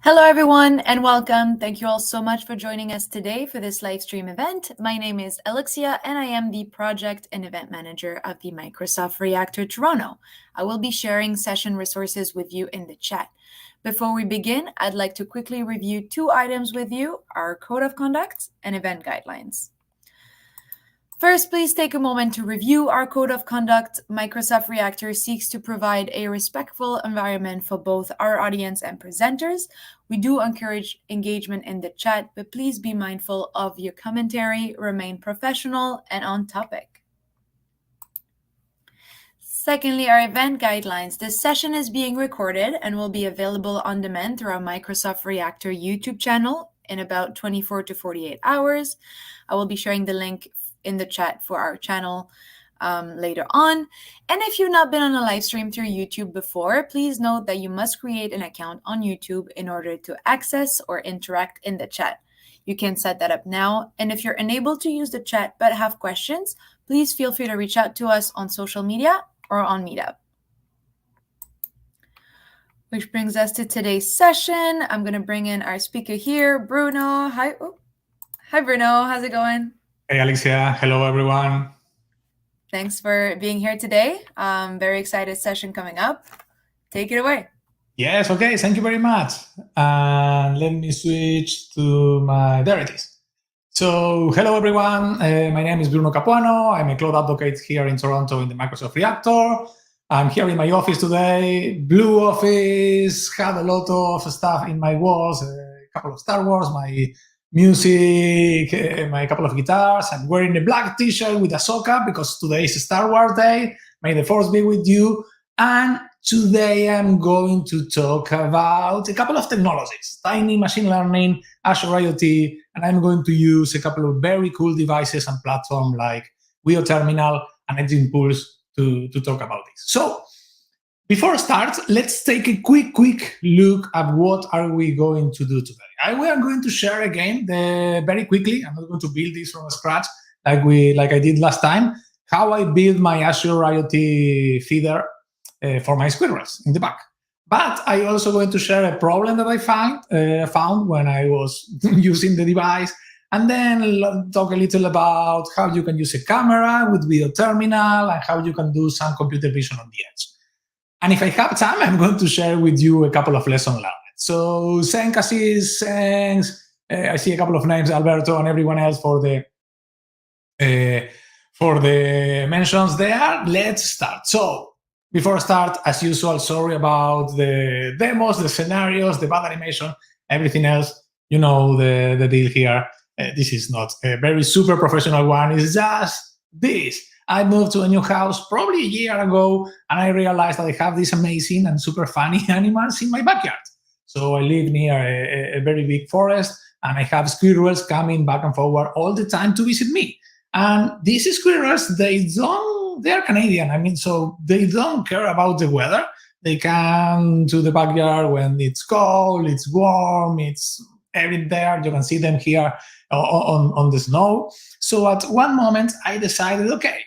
Hello, everyone, and welcome. Thank you all so much for joining us today for this live stream event. My name is Alexia, and I am the Project and Event Manager of the Microsoft Reactor Toronto. I will be sharing session resources with you in the chat. Before we begin, I'd like to quickly review two items with you, our Code of Conduct and Event Guidelines. First, please take a moment to review our Code of Conduct. Microsoft Reactor seeks to provide a respectful environment for both our audience and presenters. We do encourage engagement in the chat, but please be mindful of your commentary, remain professional and on topic. Secondly, our event guidelines. This session is being recorded and will be available on demand through our Microsoft Reactor YouTube channel in about 24 to 48 hours. I will be sharing the link in the chat for our channel later on. And if you've not been on a live stream through YouTube before, please note that you must create an account on YouTube in order to access or interact in the chat. You can set that up now. And if you're unable to use the chat but have questions, please feel free to reach out to us on social media or on Meetup. Which brings us to today's session. I'm going to bring in our speaker here, Bruno. Hi, Bruno. How's it going? Hey, Alexia. Hello, everyone. Thanks for being here today. Very excited session coming up. Take it away. Yes, okay. Thank you very much. Let me switch to my... There it is. So, hello, everyone. My name is Bruno Capuano. I'm a cloud advocate here in Toronto in the Microsoft Reactor. I'm here in my office today. Blue office, had a lot of stuff in my walls, a couple of Star Wars, my music, my couple of guitars. I'm wearing a black t-shirt with Ahsoka because today is Star Wars Day. May the Force be with you. And today I'm going to talk about a couple of technologies, tiny machine learning, Azure IoT, and I'm going to use a couple of very cool devices and platforms like Wio Terminal and Edge Impulse to talk about this. So before I start, let's take a quick look at what are we going to do today. We are going to share again very quickly. I'm not going to build this from scratch like I did last time. How I build my Azure IoT feeder for my squirrels in the back. But I also going to share a problem that I found when I was using the device, and then talk a little about how you can use a camera with Wio Terminal and how you can do some computer vision on the edge. And if I have time, I'm going to share with you a couple of lessons learned. So thanks, Assis, I see a couple of names, Alberto and everyone else for the mentions there. Let's start. So before I start, as usual, sorry about the demos, the scenarios, the bad animation, everything else. You know the deal here. This is not a very super professional one. It's just this. I moved to a new house probably a year ago, and I realized that I have these amazing and super funny animals in my backyard. So I live near a very big forest, and I have squirrels coming back and forward all the time to visit me. And these squirrels, they're Canadian. I mean, so they don't care about the weather. They come to the backyard when it's cold, it's warm, it's every there. You can see them here on the snow. So at one moment, I decided, okay,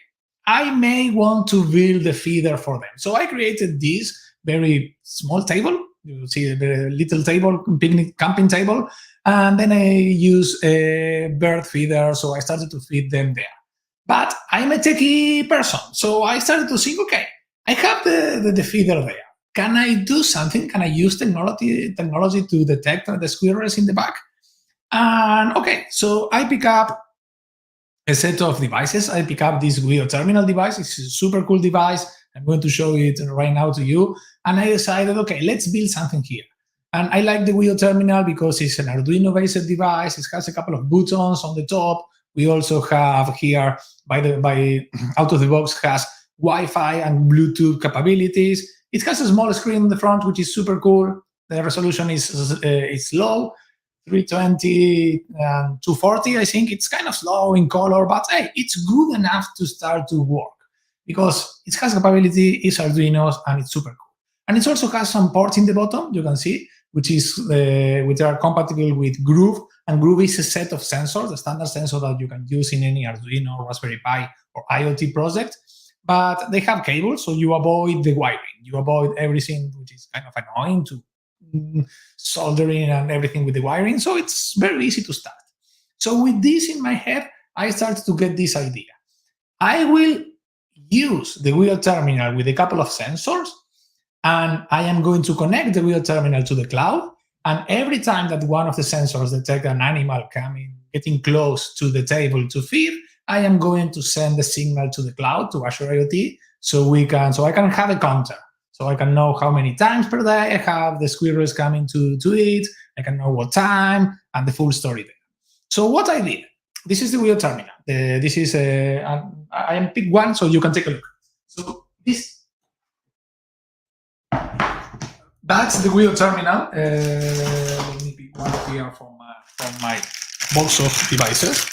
I may want to build a feeder for them. So I created this very small table. You see a very little table, picnic camping table. And then I use a bird feeder. So I started to feed them there. But I'm a techie person. So I started to think, okay, I have the feeder there. Can I do something? Can I use technology to detect the squirrels in the back? And okay, so I pick up a set of devices. I pick up this Wio Terminal device. It's a super cool device. I'm going to show it right now to you. And I decided, okay, let's build something here. And I like the Wio Terminal because it's an Arduino-based device. It has a couple of buttons on the top. We also have here, out of the box, has Wi-Fi and Bluetooth capabilities. It has a small screen in the front, which is super cool. The resolution is low. 320 and 240, I think it's kind of slow in color, but hey, it's good enough to start to work because it has capability, it's Arduino, and it's super cool. And it also has some ports in the bottom, you can see, which are compatible with Groove, and Groove is a set of sensors, a standard sensor that you can use in any Arduino, Raspberry Pi, or IoT project. But they have cables, so you avoid the wiring, you avoid everything, which is kind of annoying to soldering and everything with the wiring. So it's very easy to start. So with this in my head, I started to get this idea. I will use the Wio Terminal with a couple of sensors, and I am going to connect the Wio Terminal to the cloud. And every time that one of the sensors detects an animal getting close to the table to feed, I am going to send the signal to the cloud, to Azure IoT, so I can have a counter. So I can know how many times per day I have the squirrels coming to eat. I can know what time and the full story there. So what I did, this is the Wio Terminal. This is I am pick one, so you can take a look. So that's the Wio Terminal. Let me pick one here from my box of devices.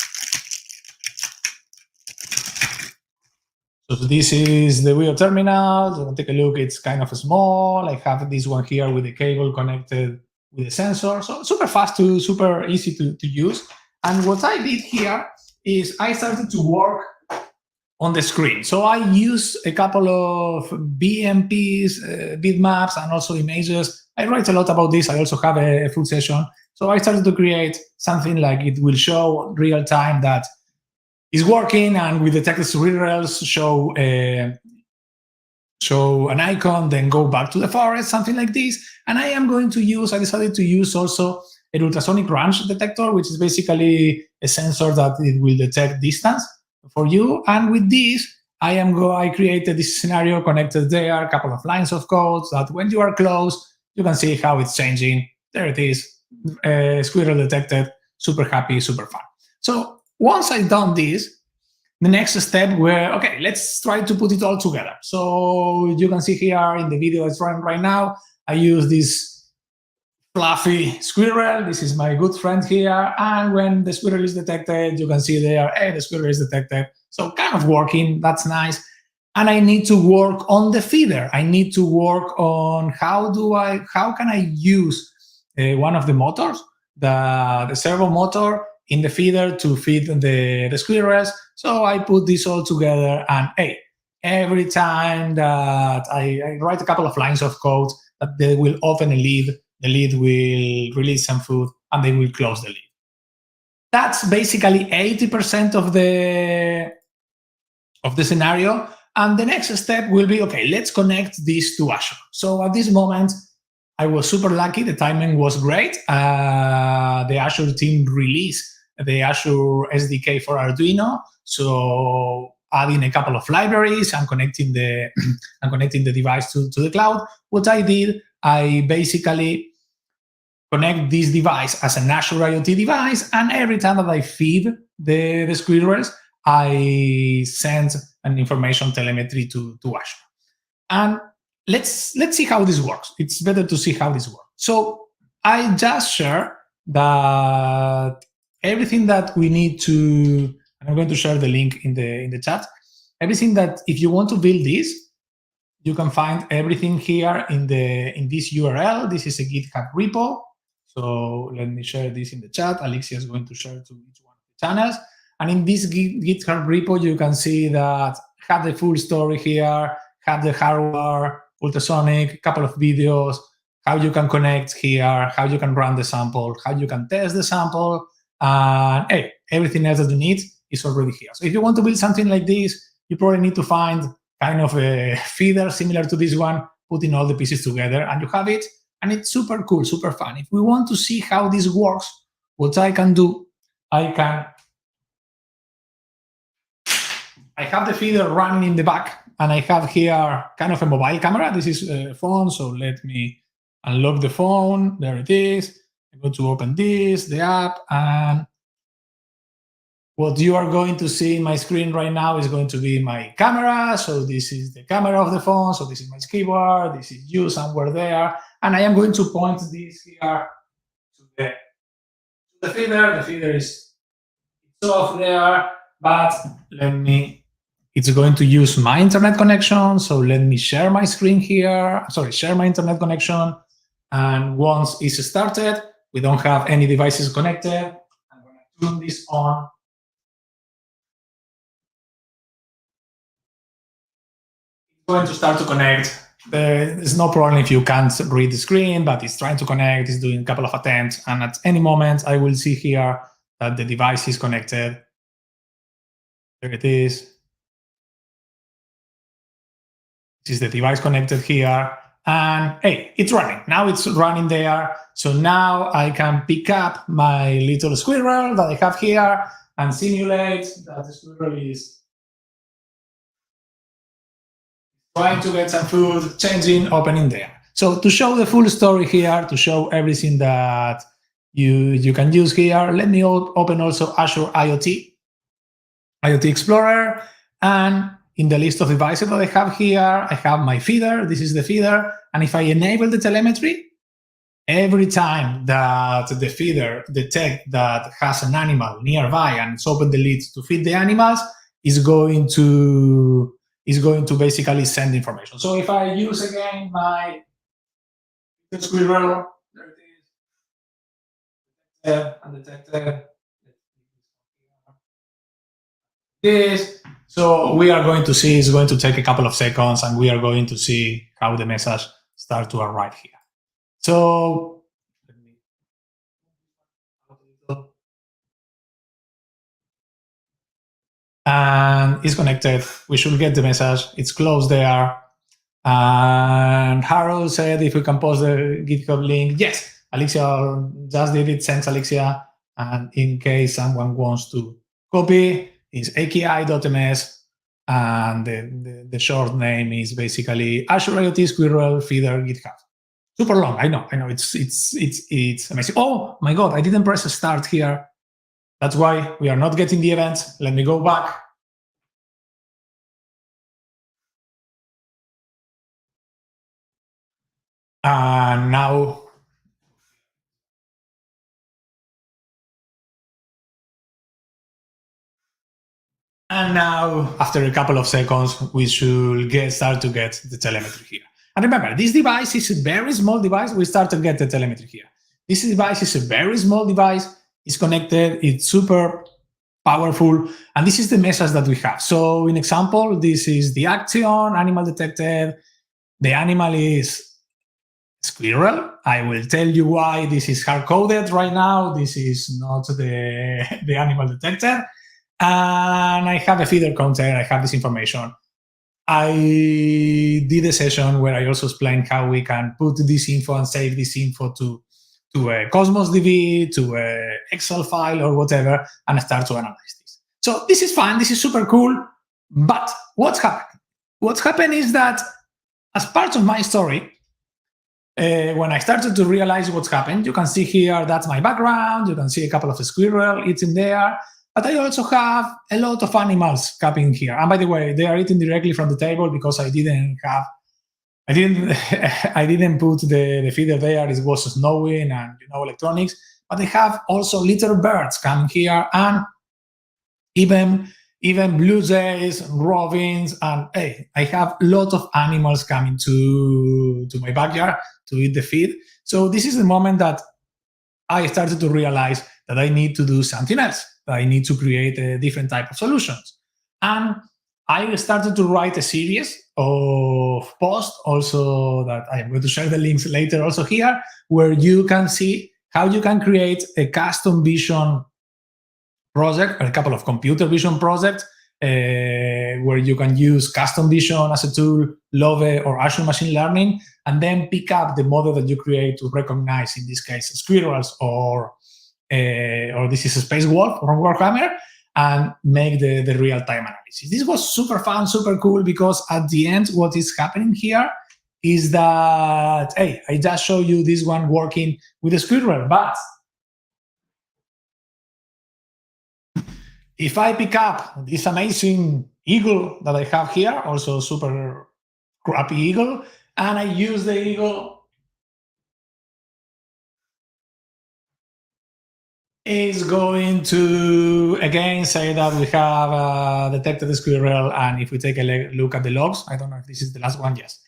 So this is the Wio Terminal. So take a look. It's kind of small. I have this one here with the cable connected with the sensor. So super fast, super easy to use. And what I did here is I started to work on the screen. So I use a couple of BMPs, bitmaps, and also images. I write a lot about this. I also have a full session. So I started to create something like it will show real time that is working, and with detected squirrels show an icon, then go back to the forest, something like this. And I decided to use also an ultrasonic range detector, which is basically a sensor that it will detect distance for you. And with this, I created this scenario connected there, a couple of lines of code that when you are close, you can see how it's changing. There it is, squirrel detected, super happy, super fun. So once I've done this, the next step okay, let's try to put it all together. So you can see here in the video it's running right now, I use this fluffy squirrel. This is my good friend here. And when the squirrel is detected, you can see there, hey, the squirrel is detected. So kind of working, that's nice. And I need to work on the feeder. I need to work on how can I use one of the motors, the servo motor in the feeder to feed the squirrels. So I put this all together, and hey, every time that I write a couple of lines of code that they will open a lid, the lid will release some food, and they will close the lid. That's basically 80% of the scenario. And the next step will be, okay, let's connect this to Azure. So at this moment, I was super lucky. The timing was great. The Azure team released the Azure SDK for Arduino. So adding a couple of libraries and connecting the device to the cloud. What I did, I basically connect this device as an Azure IoT device, and every time that I feed the squirrels, I send an information telemetry to Azure. And let's see how this works. It's better to see how this works. So I just share that everything that we need to, and I'm going to share the link in the chat. Everything that, if you want to build this, you can find everything here in this URL. This is a GitHub repo. So let me share this in the chat. Alexia is going to share to each one of the channels. And in this GitHub repo, you can see that have the full story here, have the hardware, ultrasonic, a couple of videos, how you can connect here, how you can run the sample, how you can test the sample, and hey, everything else that you need is already here. So if you want to build something like this, you probably need to find kind of a feeder similar to this one, putting all the pieces together, and you have it. And it's super cool, super fun. If we want to see how this works, what I can do, I have the feeder running in the back, and I have here kind of a mobile camera. This is a phone, so let me unlock the phone. There it is. I'm going to open this, the app, and what you are going to see in my screen right now is going to be my camera. So this is the camera of the phone. So this is my keyboard. This is you somewhere there. And I am going to point this here to the feeder. The feeder is off there, but it's going to use my internet connection. So let me share my screen here. Sorry, share my internet connection. And once it's started, we don't have any devices connected. I'm going to turn this on. Going to start to connect There's no problem if you can't read the screen, but it's trying to connect, it's doing a couple of attempts, and at any moment I will see here that the device is connected. There it is. This is the device connected here, and hey, it's running. Now it's running there. So now I can pick up my little squirrel that I have here and simulate that the squirrel is trying to get some food, changing, opening there. So to show the full story here, to show everything that you can use here, let me open also Azure IoT Explorer, and in the list of devices that I have here, I have my feeder. This is the feeder. And if I enable the telemetry, every time that the feeder detects that has an animal nearby and it's open the lid to feed the animals, is going to basically send information. So if I use again my squirrel, there it is, undetected, this. So we are going to see, it's going to take a couple of seconds, and we are going to see how the message starts to arrive here. So and it's connected. We should get the message. It's closed there. And Harold said if we can post the GitHub link. Yes, Alexia just did it. Thanks, Alexia. And in case someone wants to copy, it's aki.ms, and the short name is basically Azure IoT Squirrel Feeder GitHub. Super long, I know. It's amazing. Oh my God, I didn't press start here. That's why we are not getting the event. Let me go back. And now, after a couple of seconds, we should start to get the telemetry here. And remember, this device is a very small device. We start to get the telemetry here. This device is a very small device. It's connected. It's super powerful. And this is the message that we have. So in example, this is the action, animal detected. The animal is squirrel. I will tell you why this is hard-coded right now. This is not the animal detector. And I have a feeder counter. I have this information. I did a session where I also explained how we can put this info and save this info to a Cosmos DB, to an Excel file or whatever, and start to analyze this. So this is fun. This is super cool. But what's happened? What's happened is that as part of my story, when I started to realize what's happened, you can see here, that's my background. You can see a couple of squirrels eating there. But I also have a lot of animals coming here. And by the way, they are eating directly from the table because I didn't put the feeder there. It was snowing and electronics. But they have also little birds coming here, and even blue jays, robins, and hey, I have a lot of animals coming to my backyard to eat the feed. So this is the moment that I started to realize that I need to do something else. I need to create a different type of solutions. And I started to write a series of posts also that I am going to share the links later also here, where you can see how you can create a custom vision project, or a couple of computer vision projects, where you can use custom vision as a tool, Love or Azure Machine Learning, and then pick up the model that you create to recognize, in this case, squirrels or this is a space wolf from Warhammer, and make the real-time analysis. This was super fun, super cool, because at the end, what is happening here is that, hey, I just show you this one working with a squirrel, but if I pick up this amazing eagle that I have here, also super crappy eagle, and I use the eagle, is going to, again, say that we have detected the squirrel, and if we take a look at the logs, I don't know if this is the last one, yes.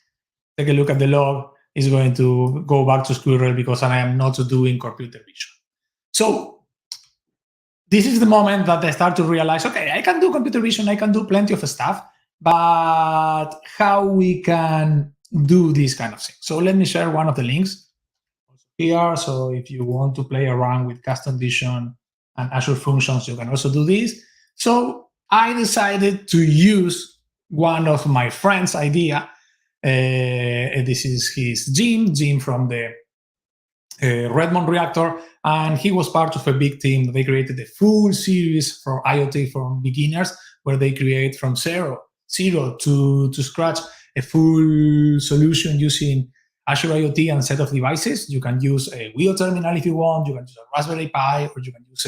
Take a look at the log, is going to go back to squirrel because I am not doing computer vision. So this is the moment that I start to realize, okay, I can do computer vision, I can do plenty of stuff, but how we can do this kind of thing. So let me share one of the links here. So if you want to play around with custom vision and Azure functions, you can also do this. So I decided to use one of my friend's idea. This is his Jim from the Redmond reactor, and he was part of a big team. They created a full series for IoT for beginners, where they create from zero to scratch a full solution using Azure IoT and set of devices. You can use a Wio Terminal if you want. You can use a Raspberry Pi, or you can use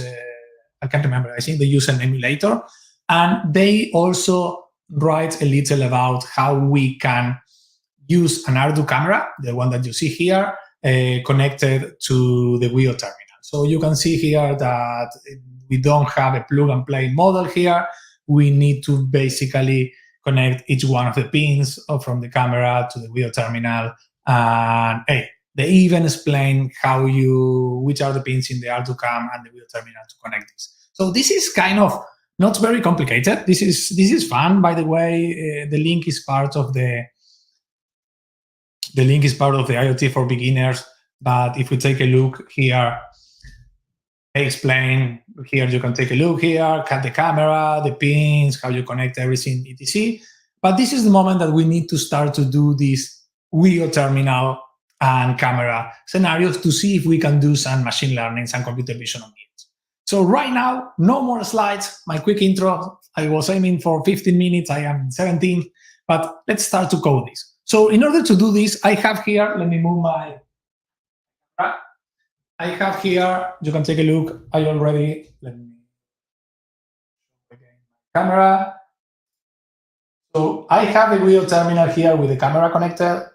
I can't remember. I think they use an emulator, and they also write a little about how we can use an Arduino camera, the one that you see here, connected to the Wio terminal. So you can see here that we don't have a plug-and-play model here. We need to basically connect each one of the pins from the camera to the Wio terminal. And they even explain which are the pins in the Arduino cam and the Wio terminal to connect this. So this is kind of not very complicated. This is fun, by the way. The link is part of the IoT for beginners. But if we take a look here, I explain here, you can take a look here, cut the camera, the pins, how you connect everything, etc. But this is the moment that we need to start to do these Wio terminal and camera scenarios to see if we can do some machine learning, some computer vision on it. So right now, no more slides. My quick intro, I was aiming for 15 minutes. I am 17, but let's start to code this. So in order to do this, I have here, let me move my, I have here, you can take a look. Let me again camera. So I have a Wio terminal here with the camera connected.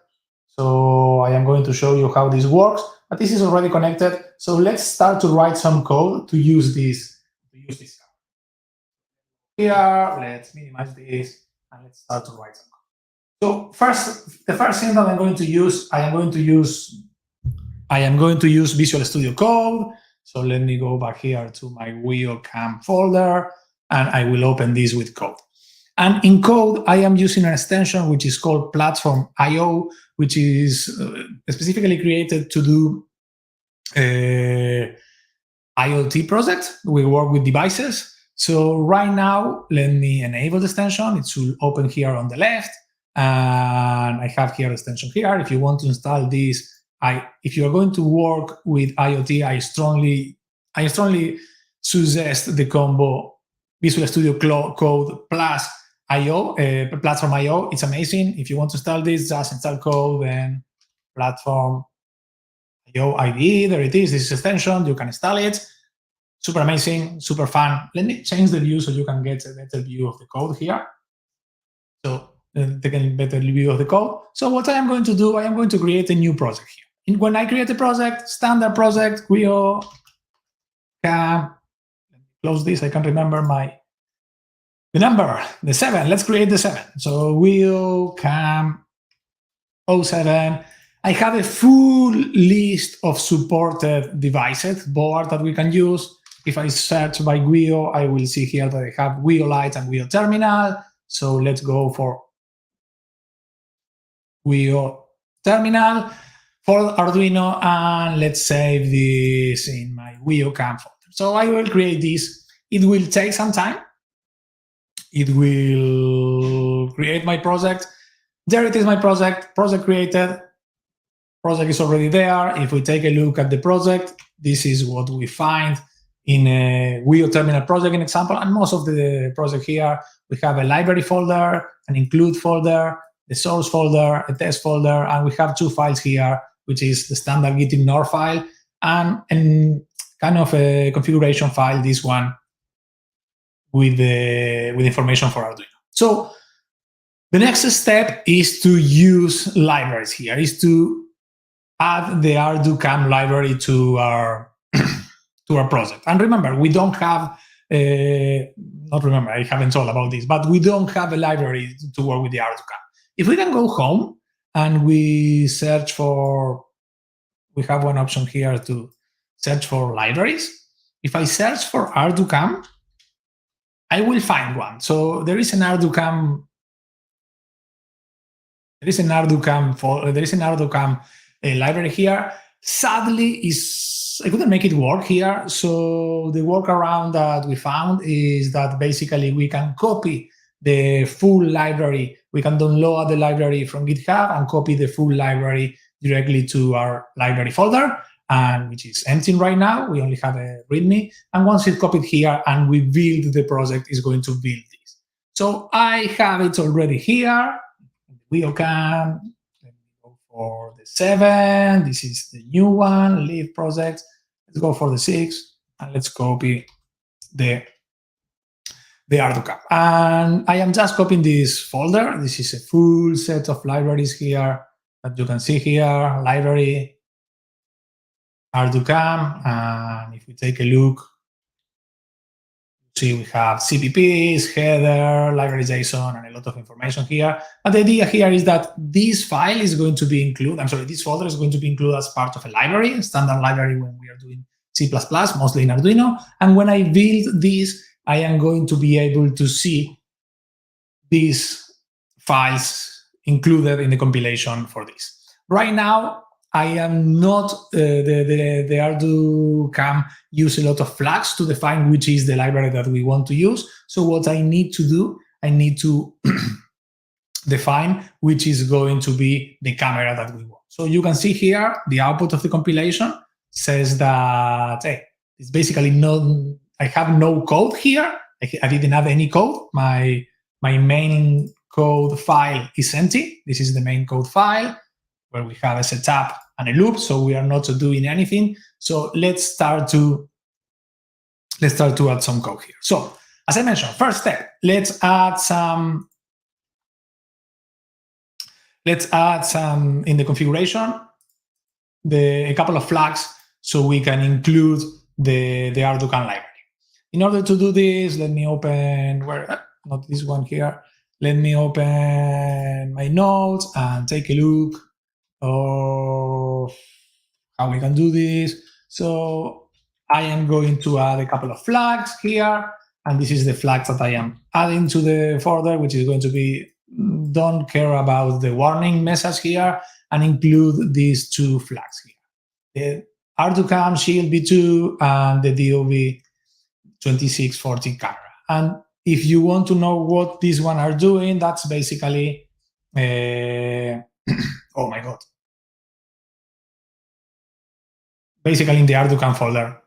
So I am going to show you how this works, but this is already connected. So let's start to write some code to use this. Here, let's minimize this, and let's start to write some code. So the first thing that I'm going to use, I am going to use Visual Studio Code. So let me go back here to my Wio Cam folder, and I will open this with code. And in code, I am using an extension which is called Platform IO, which is specifically created to do IoT projects. We work with devices. So right now, let me enable the extension. It should open here on the left. And I have here the extension here. If you want to install this, if you are going to work with IoT, I strongly suggest the combo Visual Studio Code plus IO, Platform IO. It's amazing. If you want to install this, just install code and Platform IO IDE. There it is. This is extension. You can install it. Super amazing, super fun. Let me change the view so you can get a better view of the code here. So take a better view of the code. So what I am going to do, I am going to create a new project here. And when I create a project, standard project, Wio Cam, close this, I can't remember the number, the 7. Let's create the 7. So Wio Cam 07. I have a full list of supported devices, board that we can use. If I search by Wio, I will see here that I have Wio Lite and Wio Terminal. So let's go for Wio Terminal for Arduino, and let's save this in my Wio Cam folder. So I will create this. It will take some time. It will create my project. There it is, my project created. Project is already there. If we take a look at the project, this is what we find in a Wio Terminal project, an example. And most of the project here, we have a library folder, an include folder, the source folder, a test folder, and we have 2 files here, which is the standard git ignore file and kind of a configuration file, this one, with information for Arduino. So the next step is to use libraries here, is to add the Arduino library to our project. And remember, we don't have, I haven't told about this, but we don't have a library to work with the Arduino. If we can go home and we search for, we have one option here to search for libraries. If I search for Arduino, I will find one. So there is an Arduino there is an Arduino library here. Sadly, I couldn't make it work here. So the workaround that we found is that basically we can copy the full library. We can download the library from GitHub and copy the full library directly to our library folder, and which is empty right now. We only have a README. And once it's copied here and we build the project, is going to build this. So I have it already here. Wio Cam. Let me go for the 7. This is the new one, live project. Let's go for the 6, and let's copy the Arduino. And I am just copying this folder. This is a full set of libraries here that you can see here, library, Arduino. And if we take a look, see we have CPPs, header, library JSON, and a lot of information here. But the idea here is that this file is going to be this folder is going to be included as part of a library, a standard library when we are doing C++, mostly in Arduino. And when I build this, I am going to be able to see these files included in the compilation for this. Right now, I am not, the Arduino use a lot of flags to define which is the library that we want to use. So what I need to do, I need to define which is going to be the camera that we want. So you can see here, the output of the compilation says that, hey, it's basically I have no code here. I didn't have any code. My main code file is empty. This is the main code file where we have a setup and a loop, so we are not doing anything. So let's start to add some code here. So as I mentioned, first step, let's add some in the configuration, a couple of flags so we can include the Arduino library. In order to do this, let me open not this one here. Let me open my notes and take a look of how we can do this. So I am going to add a couple of flags here, and this is the flags that I am adding to the folder, which is going to be don't care about the warning message here, and include these 2 flags here. The Arduino Shield V2 and the DOV 2640 camera. And if you want to know what these one are doing, that's basically, oh my God. Basically in the Arduino folder.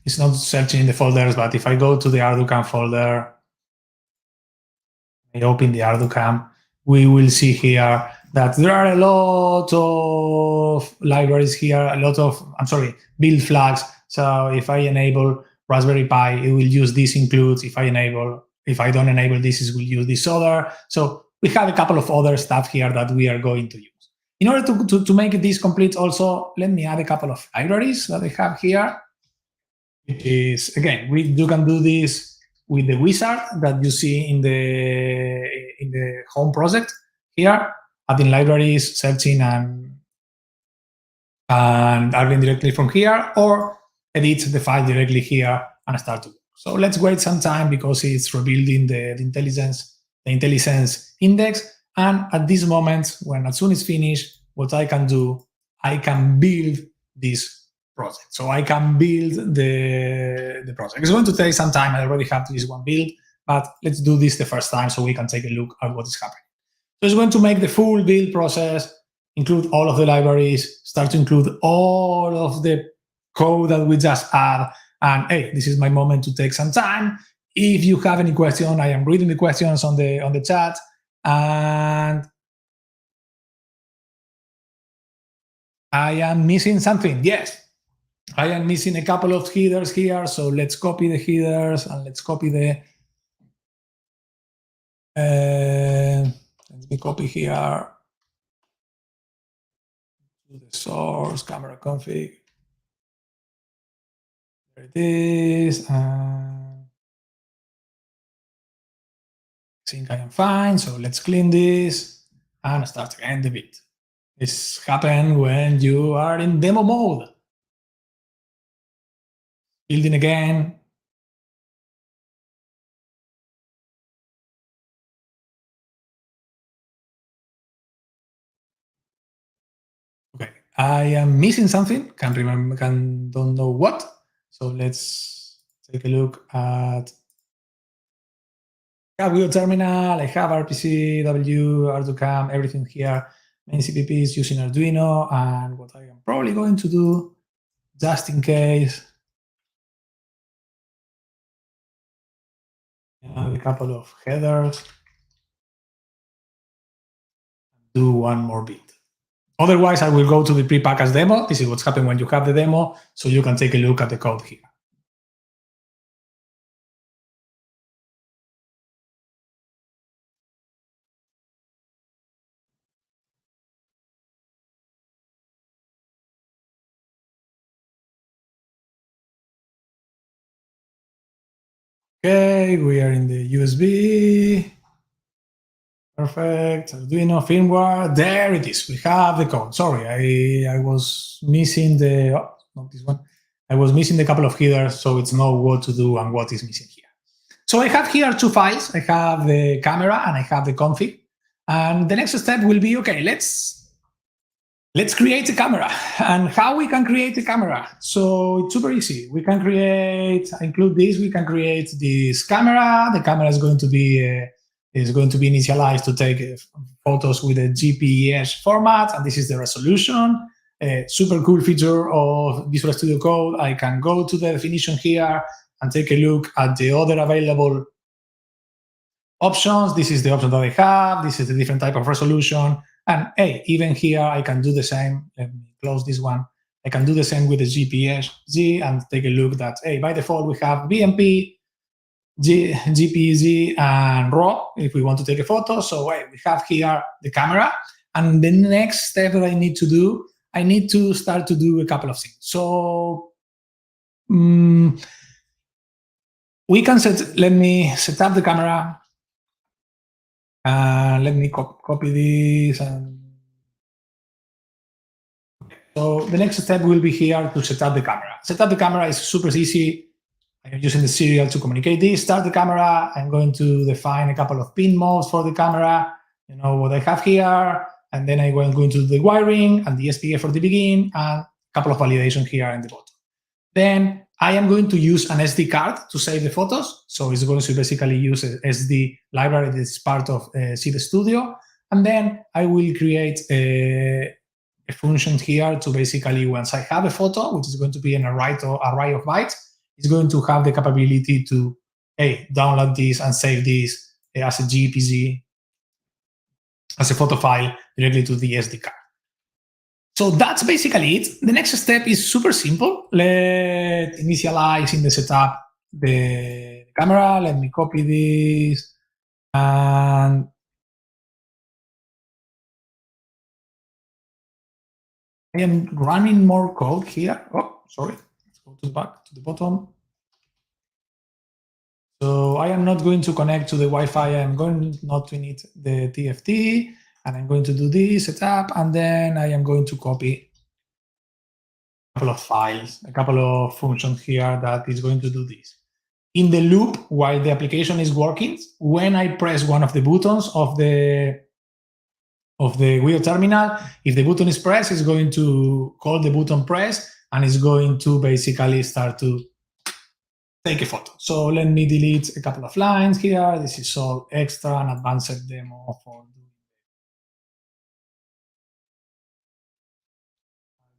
It's not searching in the folders, but if I go to the Arduino folder, I open the Arduino, we will see here that there are a lot of libraries here, build flags. So if I enable Raspberry Pi, it will use this includes. If I don't enable this, it will use this other. So we have a couple of other stuff here that we are going to use. In order to make this complete also, let me add a couple of libraries that I have here. It is, again, you can do this with the wizard that you see in the home project here, adding libraries, searching, and adding directly from here, or edit the file directly here and start to work. So let's wait some time because it's rebuilding the IntelliSense index. And at this moment, as soon as finished, what I can do, I can build this project. So I can build the project. It's going to take some time. I already have this one build, but let's do this the first time so we can take a look at what is happening. So it's going to make the full build process, include all of the libraries, start to include all of the code that we just add. And hey, this is my moment to take some time. If you have any question, I am reading the questions on the chat. And I am missing something. Yes, I am missing a couple of headers here. So let's copy the headers and let's copy let me copy here to the source camera config. There it is. I think I am fine. So let's clean this and start again the build. This happens when you are in demo mode. Building again. I am missing something, don't know what. So let's take a look at Wio Terminal. I have RPC, W, R2CAM, everything here. Main CPP is using Arduino, and what I am probably going to do, just in case, a couple of headers, do one more bit. Otherwise, I will go to the pre-packaged demo. This is what's happening when you have the demo, so you can take a look at the code here. Okay, we are in the USB. Perfect. Arduino firmware. There it is. We have the code. Sorry, I was missing the, oh, not this one. I was missing the couple of headers, so it's know what to do and what is missing here. So I have here two files. I have the camera and I have the config. And the next step will be, okay, let's create a camera. And how we can create a camera? So it's super easy. We can include this. We can create this camera. The camera is going to be initialized to take photos with a GPS format, and this is the resolution. A super cool feature of Visual Studio Code. I can go to the definition here and take a look at the other available options. This is the option that I have. This is the different type of resolution. And hey, even here, I can do the same. Let me close this one. I can do the same with the GPS-Z and take a look that, hey, by default, we have BMP, GPZ, and RAW if we want to take a photo. So hey, we have here the camera. And the next step that I need to do, I need to start to do a couple of things. So we can let me set up the camera. Let me copy this. So the next step will be here to set up the camera. Set up the camera is super easy. I'm using the serial to communicate this. Start the camera. I'm going to define a couple of pin modes for the camera. You know what I have here. And then I'm going to do the wiring and the SPA for the begin and a couple of validation here in the bottom. Then I am going to use an SD card to save the photos. So it's going to basically use an SD library that is part of CD Studio. And then I will create a function here to basically, once I have a photo, which is going to be an array of bytes, it's going to have the capability to, hey, download this and save this as a GPZ, as a photo file directly to the SD card. So that's basically it. The next step is super simple. Let's initialize in the setup the camera. Let me copy this. And I am running more code here. Oh, sorry. Let's go back to the bottom. So I am not going to connect to the Wi-Fi. I am going not to need the TFT. And I'm going to do this setup, and then I am going to copy a couple of files, a couple of functions here that is going to do this. In the loop, while the application is working, when I press one of the buttons of the Wio Terminal, if the button is pressed, it's going to call the button press, and it's going to basically start to take a photo. So let me delete a couple of lines here. This is all extra and advanced demo for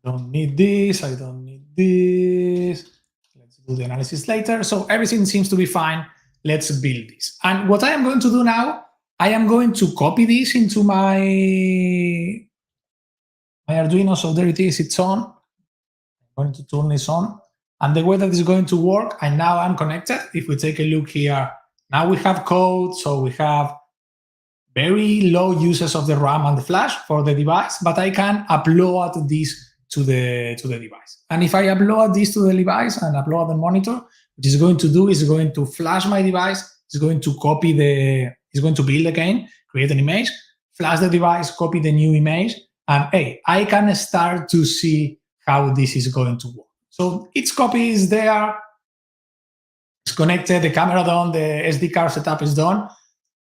don't need this, I don't need this. Let's do the analysis later. So everything seems to be fine. Let's build this. And what I am going to do now, I am going to copy this into my Arduino. So there it is, it's on. I'm going to turn this on. And the way that it's going to work, and now I'm connected. If we take a look here, now we have code. So we have very low uses of the RAM and the flash for the device, but I can upload this to the device. And if I upload this to the device and upload the monitor, what it's going to do is going to flash my device, it's going to copy it's going to build again, create an image, flash the device, copy the new image, and hey, I can start to see how this is going to work. So its copy is there, it's connected, the camera done, the SD card setup is done,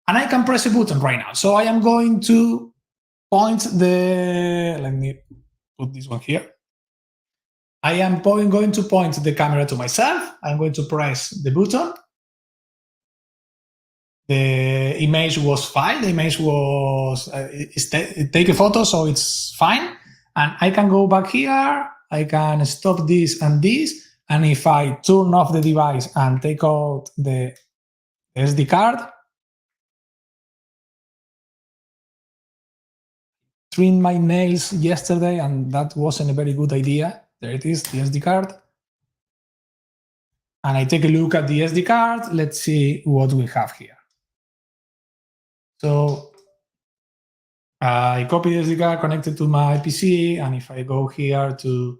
and I can press a button right now. So I am going to point let me put this one here. I am going to point the camera to myself. I'm going to press the button. The image was fine. The image was take a photo, so it's fine. And I can go back here. I can stop this and this. And if I turn off the device and take out the SD card, trimmed my nails yesterday, and that wasn't a very good idea. There it is, the SD card. And I take a look at the SD card. Let's see what we have here. So I copy the SD card, connected to my PC, and if I go here to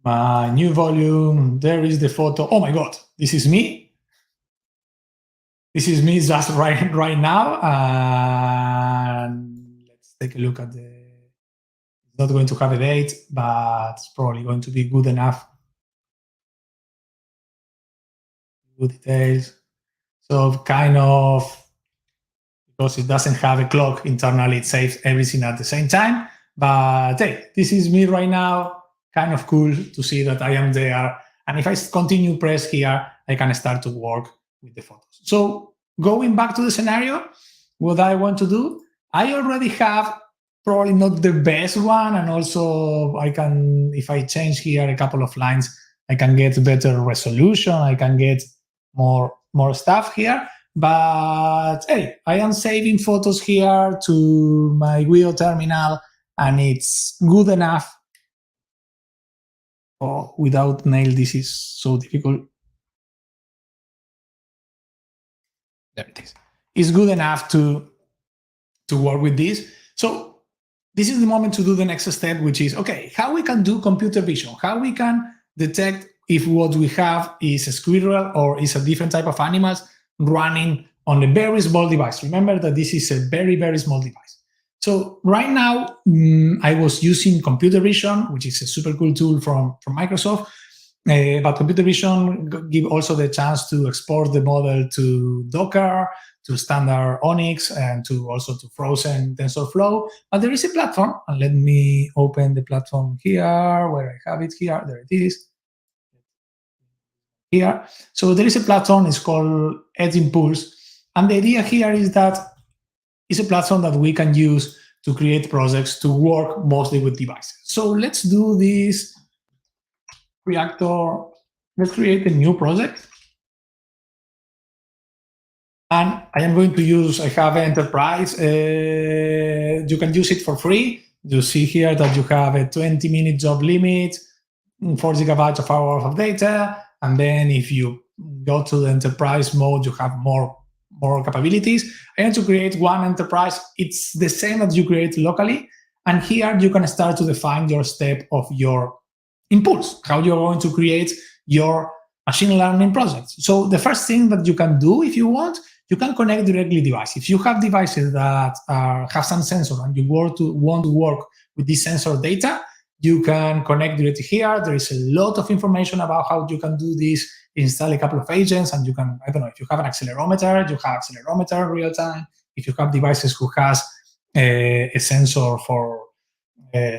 my new volume, there is the photo. Oh my God, this is me. This is me just right now. And let's take a look at the, it's not going to have a date, but it's probably going to be good enough. Good details. So kind of, because it doesn't have a clock internally, it saves everything at the same time. But hey, this is me right now. Kind of cool to see that I am there. And if I continue press here, I can start to work with the photos. So going back to the scenario, what I want to do, I already have probably not the best one. And also I can, if I change here a couple of lines, I can get better resolution. I can get more stuff here. But hey, I am saving photos here to my Wio Terminal, and it's good enough. Oh, without nail, this is so difficult. There it is. It's good enough to work with this. So this is the moment to do the next step, which is, okay, how we can do computer vision, how we can detect if what we have is a squirrel or is a different type of animals running on a very small device. Remember that this is a very, very small device. So right now, I was using computer vision, which is a super cool tool from Microsoft. But computer vision give also the chance to export the model to Docker, to standard Onyx, and also to frozen TensorFlow. But there is a platform, and let me open the platform here, where I have it here. There it is. Here. So there is a platform, it's called Edge Impulse. And the idea here is that it's a platform that we can use to create projects to work mostly with devices. So let's do this reactor. Let's create a new project. And I am going to use, I have Enterprise. You can use it for free. You see here that you have a 20-minute job limit, 4 gigabytes of hours of data. And then if you go to the enterprise mode, you have more capabilities. I want to create one enterprise. It's the same that you create locally. And here you can start to define your step of your impulse, how you're going to create your machine learning projects. So the first thing that you can do, if you want, you can connect directly devices. If you have devices that have some sensor and you want to work with this sensor data, you can connect directly here. There is a lot of information about how you can do this. Install a couple of agents, and you can, I don't know, if you have an accelerometer, you have accelerometer real time. If you have devices who has a sensor for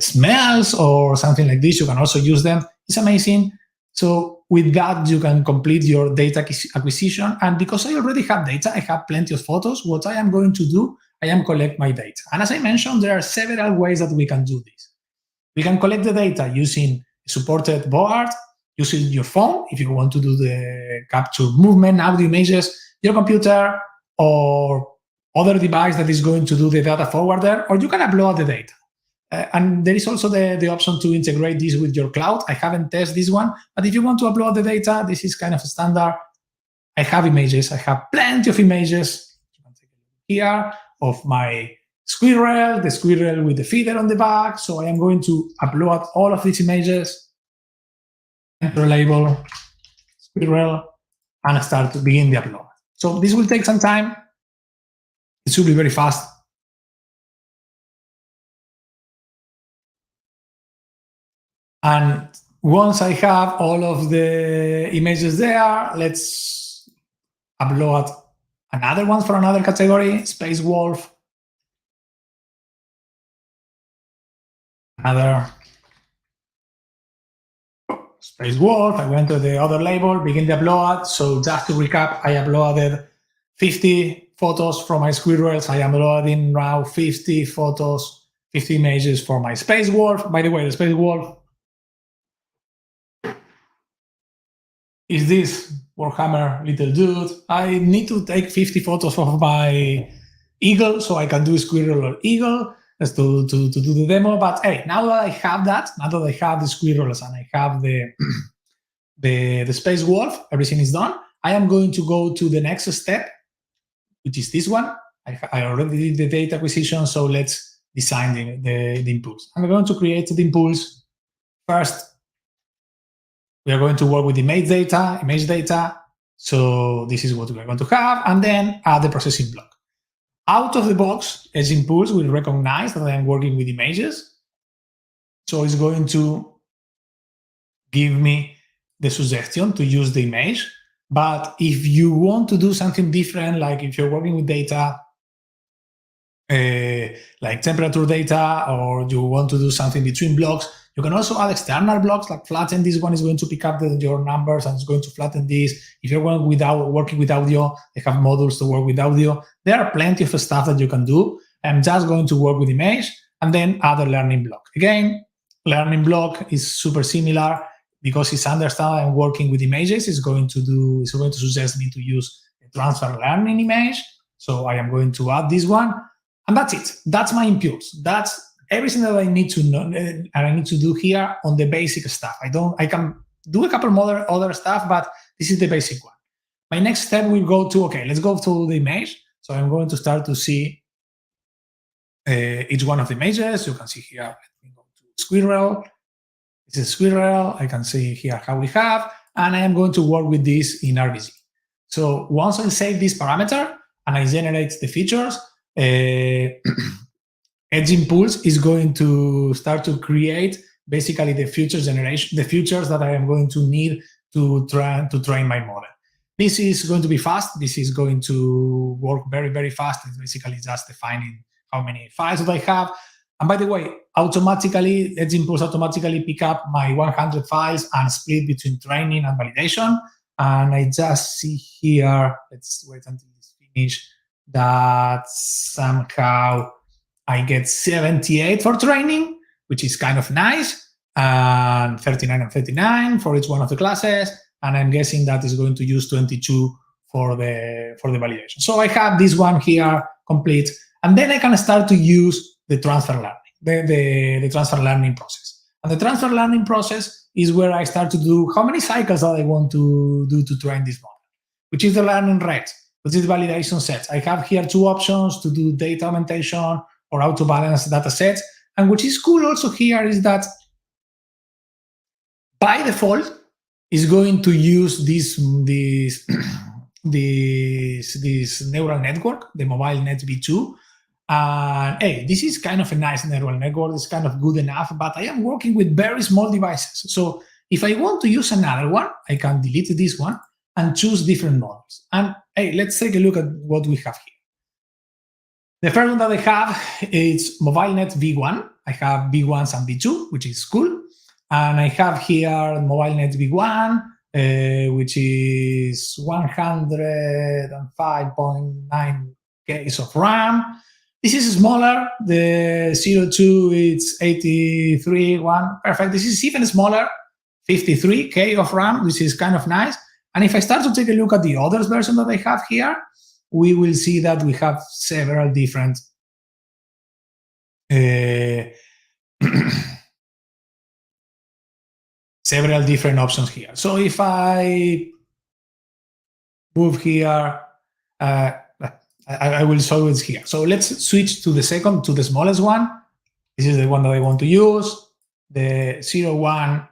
smells or something like this, you can also use them. It's amazing. So with that, you can complete your data acquisition. And because I already have data, I have plenty of photos. What I am going to do, I am collect my data. And as I mentioned, there are several ways that we can do this. We can collect the data using supported board, using your phone, if you want to do the capture movement, audio images, your computer, or other device that is going to do the data forwarder, or you can upload the data. And there is also the option to integrate this with your cloud. I haven't tested this one, but if you want to upload the data, this is kind of a standard. I have images. I have plenty of images here of my squirrel, the squirrel with the feeder on the back. So I am going to upload all of these images, enter label, squirrel, and start to begin the upload. So this will take some time. It should be very fast. And once I have all of the images there, let's upload another one for another category, Space Wolf. another Space Wolf. I went to the other label, begin the upload. So just to recap, I uploaded 50 photos from my squirrels. I am uploading now 50 photos, 50 images for my Space Wolf. By the way, the Space Wolf is this Warhammer little dude. I need to take 50 photos of my eagle so I can do squirrel or eagle just to do the demo. But hey, now that I have that, now that I have the squirrels and I have the Space Wolf, everything is done. I am going to go to the next step, which is this one. I already did the data acquisition, so let's design the impulse. I'm going to create the impulse. First, we are going to work with image data. So this is what we are going to have, and then add the processing block. Out of the box, Edge Impulse will recognize that I am working with images. So it's going to give me the suggestion to use the image. But if you want to do something different, like if you're working with data, like temperature data, or you want to do something between blocks, you can also add external blocks, like flatten. This one is going to pick up your numbers and it's going to flatten this. If you're working with audio, they have modules to work with audio. There are plenty of stuff that you can do. I'm just going to work with image and then add a learning block. Again, learning block is super similar because it's understand I'm working with images. It's going to suggest me to use a transfer learning image. So I am going to add this one. And that's it. That's my impulse. That's everything that I need to know and I need to do here on the basic stuff. I can do a couple more other stuff, but this is the basic one. My next step will go to, okay, let's go to the image. So I'm going to start to see each one of the images. You can see here, let me go to squirrel. This is squirrel. I can see here how we have, and I am going to work with this in RVG. So once I save this parameter and I generate the features, Edge Impulse is going to start to create basically the feature generation, the features that I am going to need to train my model. This is going to be fast. This is going to work very, very fast. It's basically just defining how many files that I have. And by the way, automatically, Edge Impulse automatically pick up my 100 files and split between training and validation. And I just see here, let's wait until it's finished, that somehow I get 78 for training, which is kind of nice, and 39 and 39 for each one of the classes. And I'm guessing that is going to use 22 for the validation. So I have this one here complete, and then I can start to use the transfer learning, the transfer learning process. And the transfer learning process is where I start to do how many cycles that I want to do to train this model, which is the learning rate, which is validation sets. I have here two options to do data augmentation or how to balance data sets. And which is cool also here is that by default is going to use this neural network, the Mobilenet D01. And hey, this is kind of a nice neural network. It's kind of good enough, but I am working with very small devices. So if I want to use another one, I can delete this one and choose different models. And hey, let's take a look at what we have here. The first one that I have is Mobilenet V1. I have V1s and V2, which is cool. And I have here Mobilenet V1, which is 105.9 Ks of RAM. This is smaller. The 02, it's 83.1. Perfect. This is even smaller, 53K of RAM, which is kind of nice. And if I start to take a look at the others version that I have here, we will see that we have several different options here. So if I move here, I will show it here. So let's switch to the smallest one. This is the one that I want to use, the 01,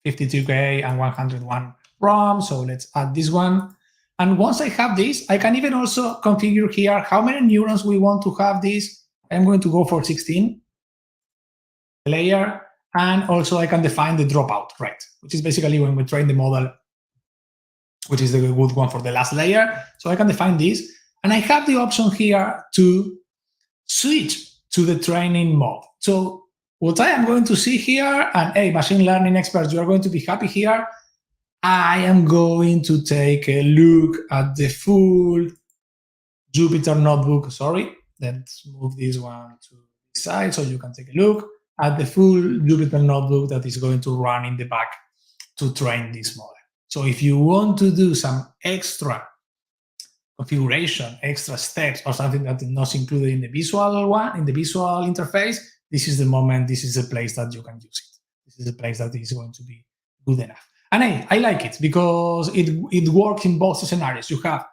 52K and 101 ROM. So let's add this one. And once I have this, I can even also configure here how many neurons we want to have this. I'm going to go for 16 layer. And also I can define the dropout rate, which is basically when we train the model, which is the good one for the last layer. So I can define this. And I have the option here to switch to the training mode. So what I am going to see here, and hey, machine learning experts, you are going to be happy here. I am going to take a look at the full Jupyter notebook. Sorry, let's move this one to the side so you can take a look at the full Jupyter notebook that is going to run in the back to train this model. So if you want to do some extra configuration, extra steps, or something that is not included in the visual one, in the visual interface, this is the moment, this is the place that you can use it. This is the place that is going to be good enough. And hey, I like it because it works in both scenarios. You have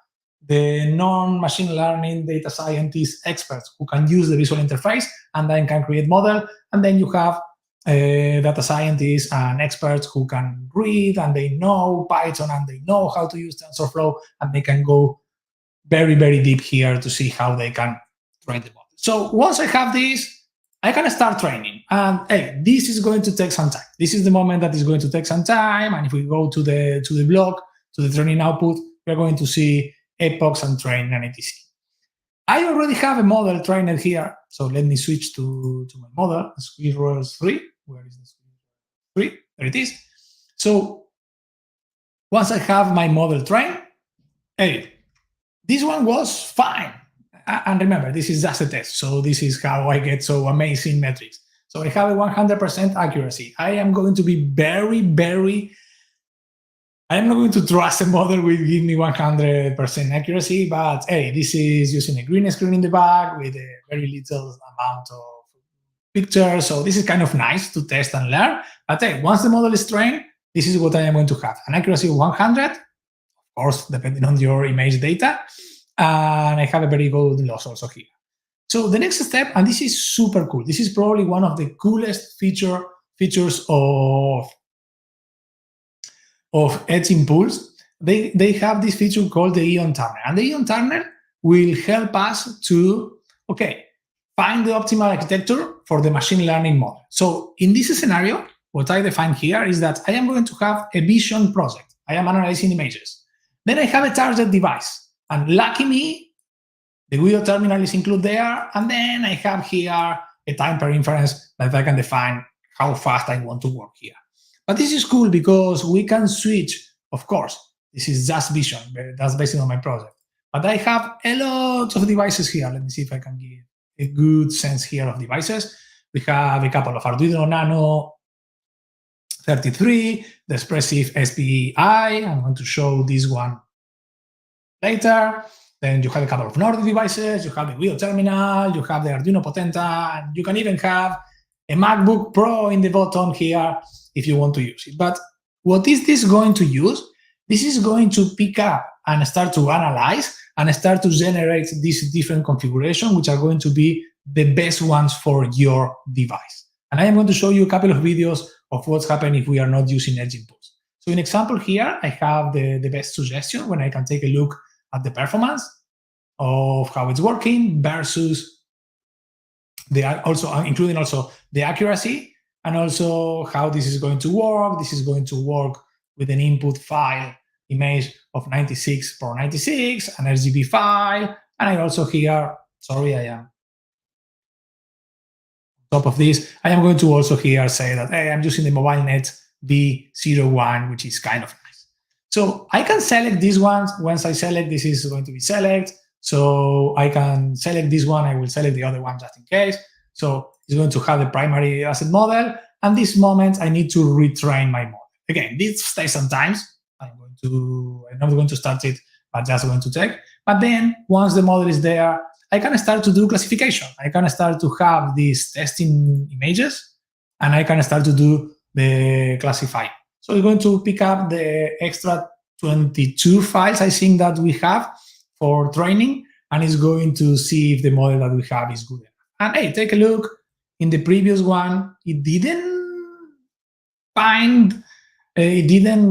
the non-machine learning data scientist experts who can use the visual interface and then can create model. And then you have data scientists and experts who can read and they know Python and they know how to use TensorFlow and they can go very, very deep here to see how they can train the model. So once I have this, I can start training. And hey, this is going to take some time. This is the moment that is going to take some time. And if we go to the block, to the training output, we're going to see epochs and train and etc. I already have a model trained here. So let me switch to my model, Squirrels 3. Where is the Squirrels 3? There it is. So once I have my model trained, hey, this one was fine. And remember, this is just a test. So this is how I get so amazing metrics. So I have a 100% accuracy. I am going to be I'm not going to trust a model will give me 100% accuracy, but hey, this is using a green screen in the back with a very little amount of pictures. So this is kind of nice to test and learn. But hey, once the model is trained, this is what I am going to have. An accuracy of 100, of course, depending on your image data. And I have a very good loss also here. So the next step, and this is super cool. This is probably one of the coolest features of Edge Impulse. They have this feature called the Eon Tunnel. And the Eon Tunnel will help us to, find the optimal architecture for the machine learning model. So in this scenario, what I define here is that I am going to have a vision project. I am analyzing images. Then I have a target device. And lucky me, the Wio Terminal is included there. And then I have here a time per inference that I can define how fast I want to work here. But this is cool because we can switch, of course, this is just vision, that's based on my project. But I have a lot of devices here. Let me see if I can give a good sense here of devices. We have a couple of Arduino Nano 33, the expressive SPI. I'm going to show this one later. Then you have a couple of Nordic devices, you have the Wio Terminal, you have the Arduino Potenta, and you can even have a MacBook Pro in the bottom here if you want to use it. But what is this going to use? This is going to pick up and start to analyze and start to generate these different configurations, which are going to be the best ones for your device. And I am going to show you a couple of videos of what's happening if we are not using Edge Impulse. So in example here, I have the best suggestion when I can take a look at the performance of how it's working versus including the accuracy and also how this is going to work. This is going to work with an input file image of 96 per 96, an RGB file, and I also here, sorry, I am on top of this, I am going to also here say that, hey, I'm using the Mobilenet D01, which is kind of nice. So I can select these ones. Once I select, this is going to be select. So I can select this one. I will select the other one just in case. So it's going to have the primary asset model. And this moment, I need to retrain my model. Again, this takes some time. I'm not going to start it, but just going to take. But then once the model is there, I can start to do classification. I can start to have these testing images, and I can start to do the classify. So it's going to pick up the extra 22 files, I think, that we have for training, and it's going to see if the model that we have is good enough. And hey, take a look. In the previous one, it didn't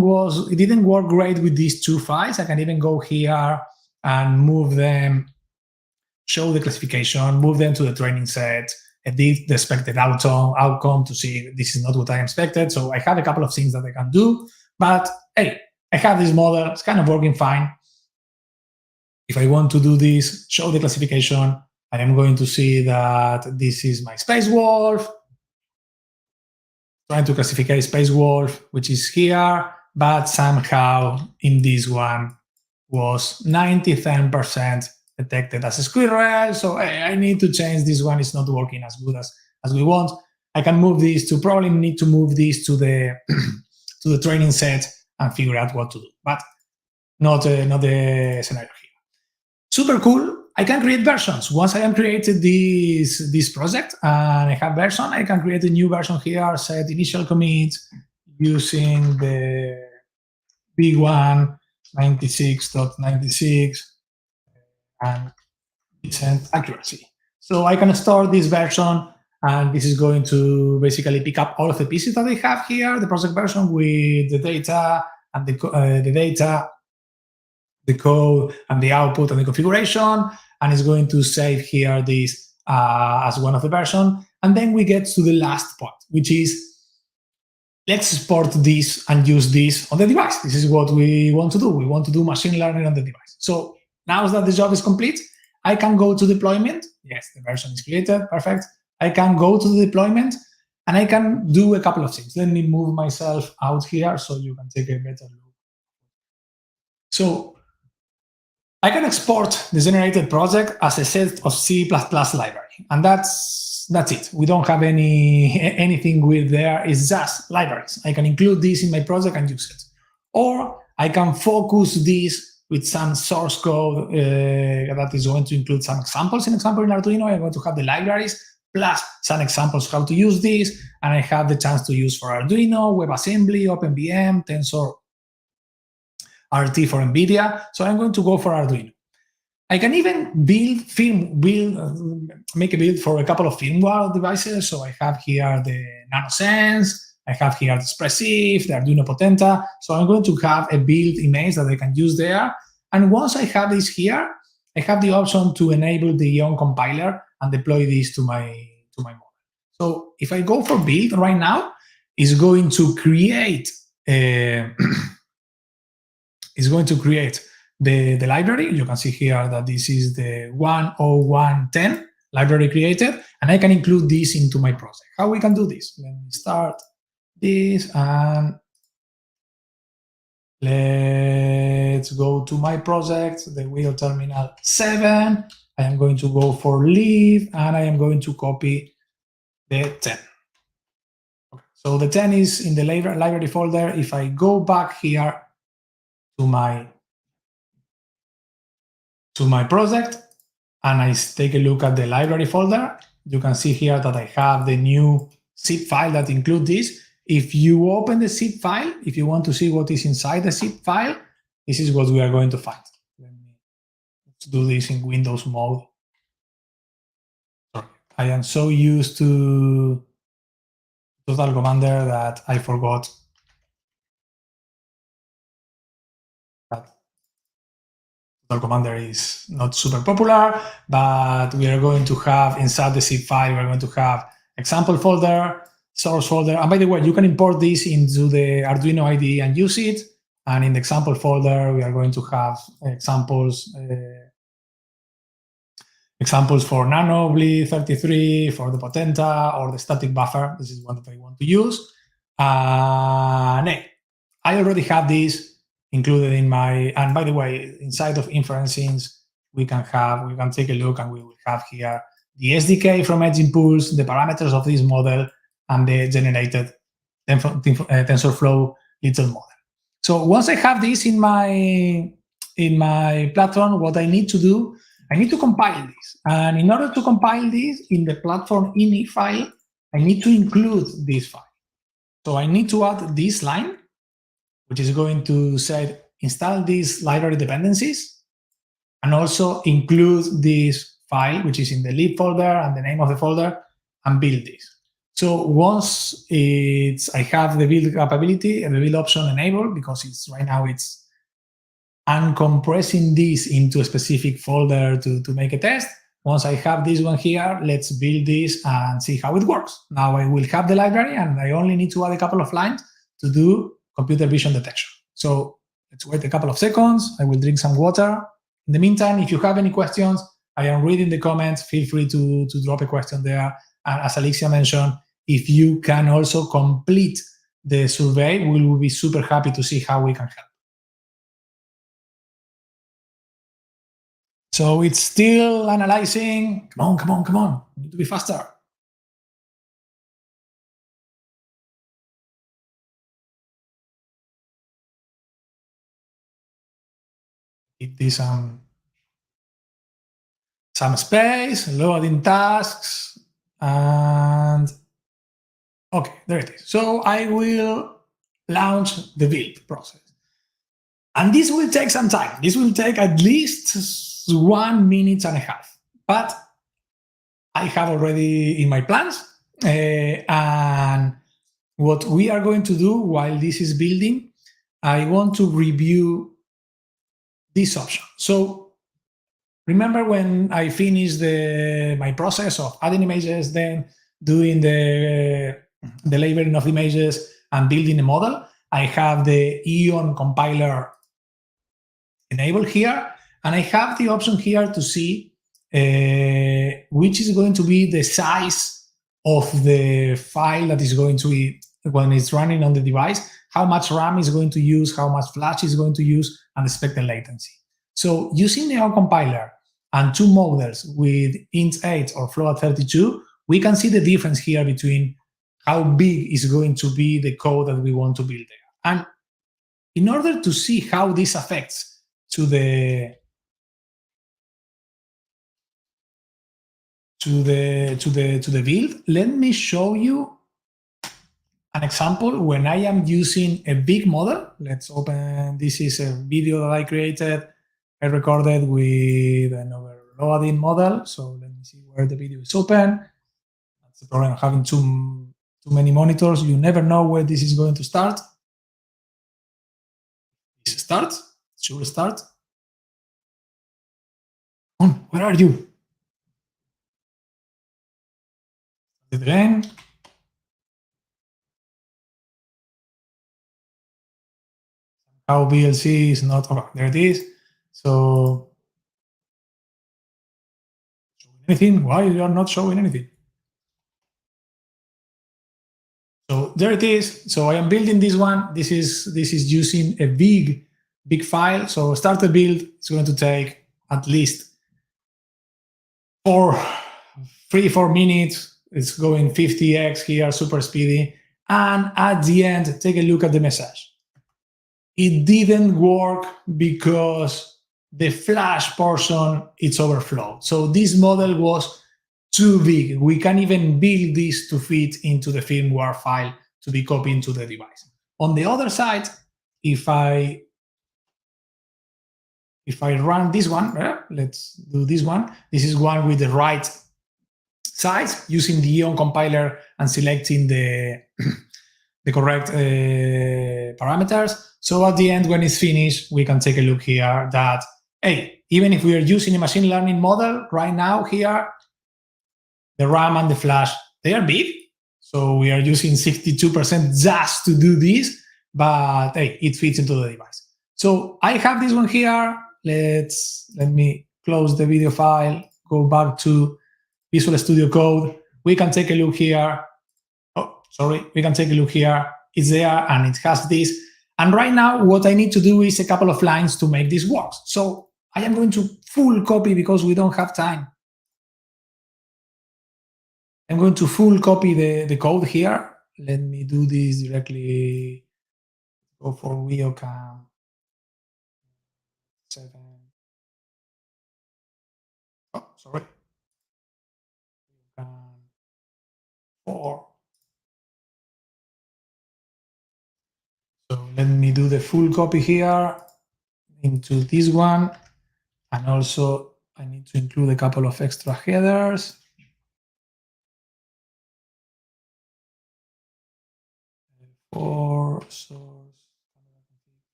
work great with these two files. I can even go here and move them, show the classification, move them to the training set, edit the expected outcome to see this is not what I expected. So I have a couple of things that I can do, but hey, I have this model, it's kind of working fine. If I want to do this, show the classification, I am going to see that this is my space wolf. trying to classify Space Wolf, which is here, but somehow in this one was 97% detected as a squirrel. So I need to change this one. It's not working as good as we want. I can move this to, probably need to move this to the to the training set and figure out what to do, but not the scenario here. Super cool. I can create versions. Once I have created this project and I have version, I can create a new version here, set initial commit using the big one, 96.96, and decent accuracy. So I can store this version, and this is going to basically pick up all of the pieces that I have here, the project version with the data and the data, the code and the output and the configuration, and it's going to save here this as one of the version. And then we get to the last part, which is let's export this and use this on the device. This is what we want to do. We want to do machine learning on the device. So now that the job is complete, I can go to deployment. Yes, the version is created. Perfect. I can go to the deployment and I can do a couple of things. Let me move myself out here so you can take a better look. So I can export the generated project as a set of C++ library, and that's it. We don't have anything with there. It's just libraries. I can include this in my project and use it, or I can focus this with some source code that is going to include some examples. In Arduino, I'm going to have the libraries plus some examples how to use this, and I have the chance to use for Arduino, WebAssembly, OpenVM, Tensor RT for NVIDIA. So I'm going to go for Arduino. I can even make a build for a couple of firmware devices. So I have here the NanoSense, I have here the Expressif, the Arduino Potenta. So I'm going to have a build image that I can use there. And once I have this here, I have the option to enable the Eon compiler and deploy this to my model. So if I go for build right now, it's going to create the library. You can see here that this is the 10110 library created, and I can include this into my project. How we can do this? Let me start this, and let's go to my project, the Wio Terminal 7. I am going to go for leave, and I am going to copy the 10. Okay. So the 10 is in the library folder. If I go back here to my project and I take a look at the library folder, you can see here that I have the new zip file that includes this. If you open the zip file, if you want to see what is inside the zip file, this is what we are going to find. Let's do this in Windows mode. Sorry, I am so used to Total Commander that I forgot that Total Commander is not super popular, but we are going to have inside the zip file, we're going to have example folder, source folder. And by the way, you can import this into the Arduino IDE and use it. And in the example folder, we are going to have examples for Nano, Bleed33, for the Potenta, or the static buffer. This is one that I want to use. I already have this included in my, and by the way, inside of inferencing, we can take a look, and we will have here the SDK from Edge Impulse, the parameters of this model, and the generated TensorFlow little model. So once I have this in my platform, what I need to do, I need to compile this. And in order to compile this in the platform ini file, I need to include this file. So I need to add this line, which is going to say install these library dependencies, and also include this file, which is in the lib folder and the name of the folder, and build this. So once I have the build capability and the build option enabled, because right now it's uncompressing this into a specific folder to make a test. Once I have this one here, let's build this and see how it works. Now I will have the library, and I only need to add a couple of lines to do computer vision detection. So let's wait a couple of seconds. I will drink some water. In the meantime, if you have any questions, I am reading the comments. Feel free to drop a question there. And as Alexia mentioned, if you can also complete the survey, we will be super happy to see how we can help. So it's still analyzing. Come on, come on, come on. We need to be faster. Give this some space, loading tasks, and okay, there it is. So I will launch the build process. And this will take some time. This will take at least 1.5 minutes. But I have already in my plans. And what we are going to do while this is building, I want to review this option. So remember when I finished my process of adding images, then doing the labeling of images and building a model, I have the Eon compiler enabled here, and I have the option here to see which is going to be the size of the file that is going to be, when it's running on the device, how much RAM is going to use, how much flash is going to use, and expected latency. So using the Eon compiler and two models with int8 or float32, we can see the difference here between how big is going to be the code that we want to build there. And in order to see how this affects to the build, let me show you an example when I am using a big model. Let's open, this is a video that I created. I recorded with an overloading model. So let me see where the video is open. That's the problem of having too many monitors. You never know where this is going to start. This starts. Should start. Where are you? Again. How VLC is not, oh, there it is. So, anything? Why you are not showing anything? So there it is. So I am building this one. This is using a big file. So start the build. It's going to take at least 3-4 minutes. It's going 50x here, super speedy. And at the end, take a look at the message. It didn't work because the flash portion it's overflowed. So this model was too big. We can't even build this to fit into the firmware file to be copied into the device. On the other side, if I run this one, let's do this one. This is one with the right size, using the Eon compiler and selecting the correct parameters. So at the end, when it's finished, we can take a look here that, hey, even if we are using a machine learning model right now here, the RAM and the flash, they are big. So we are using 62% just to do this, but hey, it fits into the device. So I have this one here. Let me close the video file, go back to Visual Studio Code. We can take a look here. Oh, sorry, we can take a look here. It's there and it has this. And right now, what I need to do is a couple of lines to make this work. So I am going to full copy because we don't have time. I'm going to full copy the code here. Let me do this directly. Go for Wio Cam 7. Oh, sorry. 4. So let me do the full copy here into this one. And also I need to include a couple of extra headers. For source.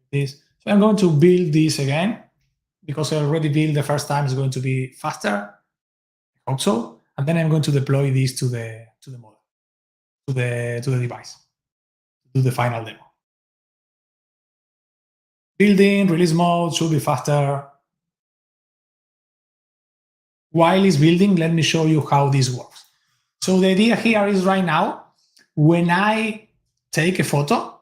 This. So I'm going to build this again because I already built the first time. It's going to be faster. I hope so. And then I'm going to deploy this to the model, to the device, to do the final demo. Building, release mode should be faster. While it's building, let me show you how this works. So the idea here is right now, when I take a photo,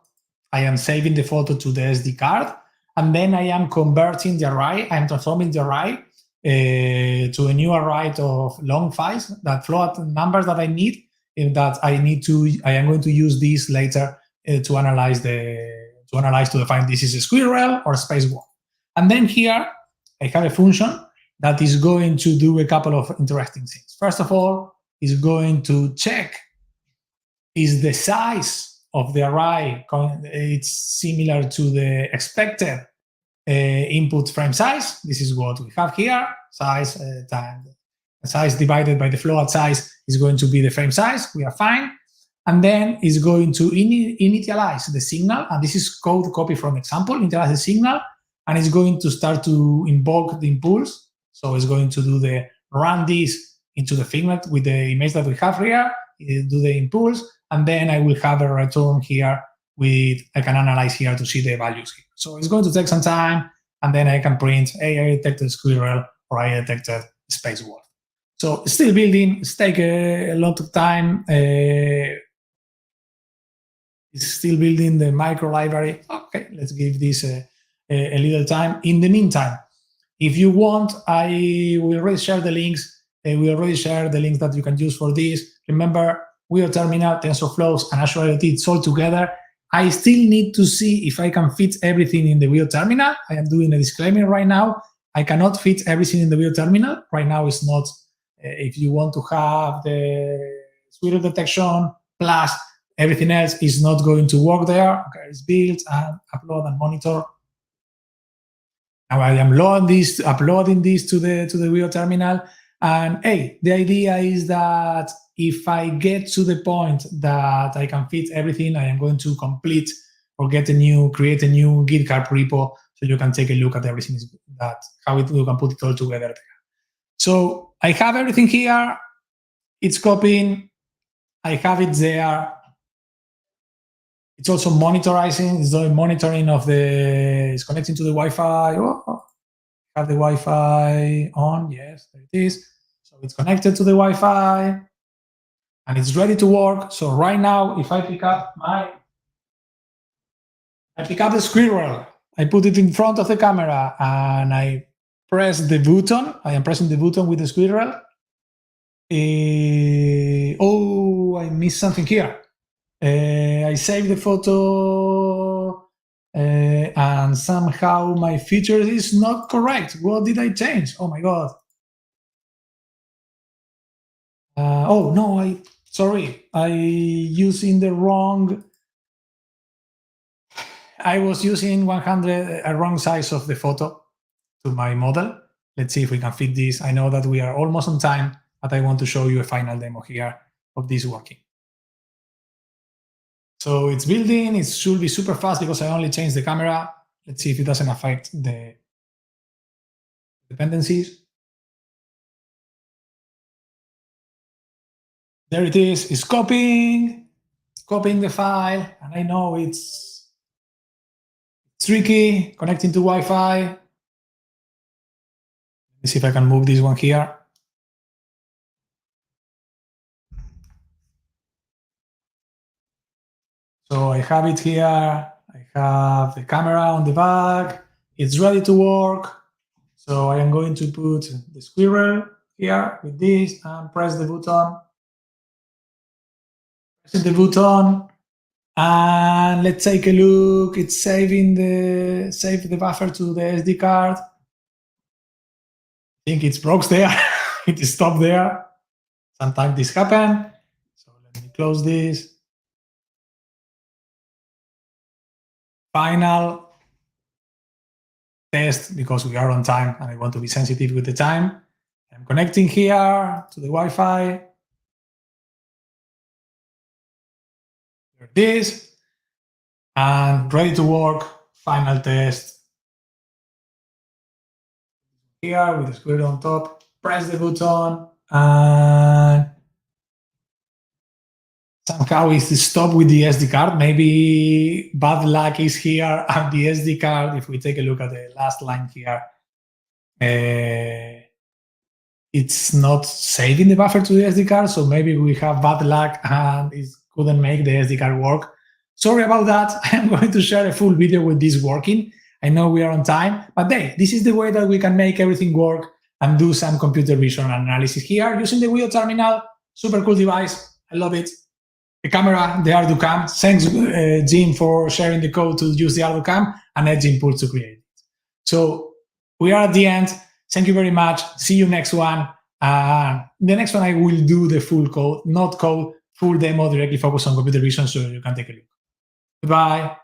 I am saving the photo to the SD card, and then I am converting the array, I am transforming the array to a new array of long files that float numbers that I need, that I am going to use this later to analyze to define this is a squirrel or a space wolf. And then here I have a function that is going to do a couple of interesting things. First of all, is going to check is the size of the array, it's similar to the expected input frame size. This is what we have here. Size size divided by the float size is going to be the frame size. We are fine. And then it's going to initialize the signal. And this is code copy from example, initialize the signal. And it's going to start to invoke the impulse. So it's going to do the run this into the Figment with the image that we have here, do the impulse, and then I will have a return here I can analyze here to see the values here. So it's going to take some time, and then I can print, hey, I detected squirrel, or I detected space wolf. So still building, it's take a lot of time. It's still building the micro library. Okay, let's give this a little time. In the meantime, if you want, I will already share the links. We already share the links that you can use for this. Remember, Wio Terminal, TensorFlows, and Azure IoT, it's all together. I still need to see if I can fit everything in the Wio Terminal. I am doing a disclaimer right now. I cannot fit everything in the Wio Terminal. Right now, it's not. If you want to have the squirrel detection plus everything else is not going to work there. Okay, it's built and upload and monitor. Now I am uploading this to the Wio Terminal. And hey, the idea is that if I get to the point that I can fit everything, I am going to complete or create a new GitHub repo so you can take a look at everything you can put it all together there. So I have everything here. It's copying. I have it there. It's also monitoring. It's doing monitoring of it's connecting to the Wi-Fi. Oh, have the Wi-Fi on. Yes, there it is. So it's connected to the Wi-Fi and it's ready to work. So right now, if I pick up the squirrel, I put it in front of the camera and I press the button. I am pressing the button with the squirrel. Oh, I missed something here. I saved the photo and somehow my feature is not correct. What did I change? Oh my God. Oh no, sorry. I was using 100, a wrong size of the photo to my model. Let's see if we can fit this. I know that we are almost on time, but I want to show you a final demo here of this working. So it's building, it should be super fast because I only changed the camera. Let's see if it doesn't affect the dependencies. There it is, it's copying the file, and I know it's tricky, connecting to Wi-Fi. Let's see if I can move this one here. So I have it here, I have the camera on the back, it's ready to work. So I am going to put the squirrel here with this and press the button. Press the button and let's take a look. It's save the buffer to the SD card. I think it's broke there. It stopped there. Sometimes this happens. So let me close this. Final test because we are on time and I want to be sensitive with the time. I'm connecting here to the Wi-Fi. There it is. And ready to work. Final test. Here with the squirrel on top. Press the button and somehow it's stopped with the SD card. Maybe bad luck is here at the SD card. If we take a look at the last line here, it's not saving the buffer to the SD card, so maybe we have bad luck and it couldn't make the SD card work. Sorry about that. I am going to share a full video with this working. I know we are on time, but hey, this is the way that we can make everything work and do some computer vision analysis here using the Wio Terminal. Super cool device. I love it. The camera, the Arduino cam. Thanks, Jim, for sharing the code to use the Arduino cam and Edge Impulse to create it. So we are at the end. Thank you very much. See you next one. The next one I will do the full code, not code, full demo directly focused on computer vision so you can take a look. Goodbye.